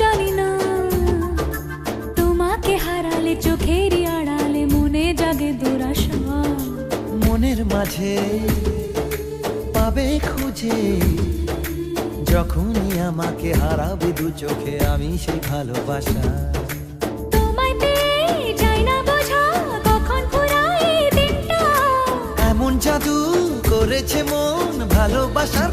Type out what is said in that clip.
জানি না তোমাকে হারালে চোখেরই আড়ালে মনে জাগে দুরাশা। মনের মাঝে পাবে খুঁজে যখনই আমাকে হারাবে দু চোখে আমি সেই ভালোবাসা। তোমায় পেয়ে যাই না বোঝা কখন ফুরায় দিনটা। এমন জাদু করেছে মন ভালোবাসার